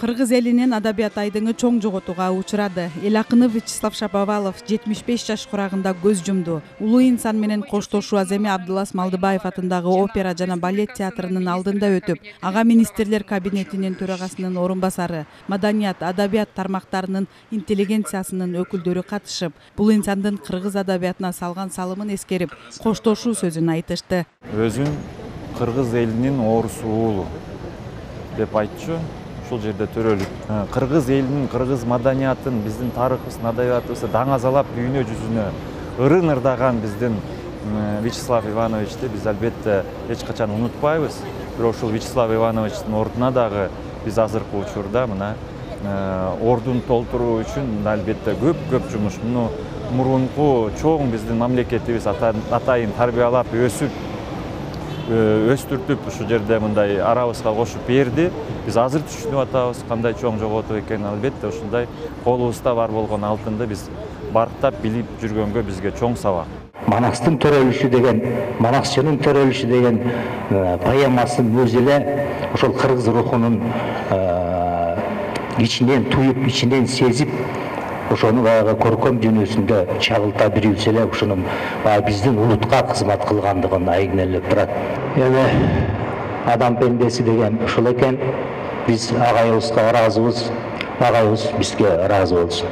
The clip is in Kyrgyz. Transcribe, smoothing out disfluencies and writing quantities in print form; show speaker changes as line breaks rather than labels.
Кыргыз элинин адабият айдыңы чоң жоготууга учурады. Эл акыны Вячеслав Шаповалов 75 жаш курагында көз жумду. Улуу инсан менен коштошуу Аземи Абдылас Малдыбаев атындагы опера жана балет театрынын алдында өтүп, ага министрлер кабинетинин төрагасынын орун басары, маданият, адабият тармактарынын интеллигенциясынын өкүлдөрү катышып, бул инсандын кыргыз адабиятына салган салымын эскерип, коштошуу сөзүн айтышты.
Өзүн кыргыз элинин орус уулу деп айтчу. Ушул жерде төрөлүп, кыргыз элинин, кыргыз маданиятын, биздин тарыхыбыздын, адабиятыбызды даңазалап дүйнө жүзүнө ырын ырдаган биздин Вячеслав Ивановичти биз албетте эч качан унутпайбыз. Бирок ушул Вячеслав Ивановичтин ордуна дагы биз азыркы учурда мына ордун толтуруу үчүн албетте көп жумуш. Мурунку чоң биздин мамлекетибиз атайын тарбиялап өстүртүп ушул жерде мындай арабызга кошуп берди. Биз азыр түшүнүп атабыз кандай чоң жоготуу экенин. Албетте ушундай колубузда бар болгон алтынды биз барктап билип жүргөнгө бизге чоң сабак.
Манастын төрөлүшү деген, Манасчынын төрөлүшү деген поэмасын өзү эле ошол кыргыз рухунун ичинен туюп, ичинен сезип, ошону баягы көркөм дүйнөсүндө чагылта билсе эле ушунун биздин улутка кызмат кылгандыгын айгинелеп турат. Эми адам пендеси деген ушул экен. Биз агайыбызга ыраазыбыз, агайыбыз бизге ыраазы болсун.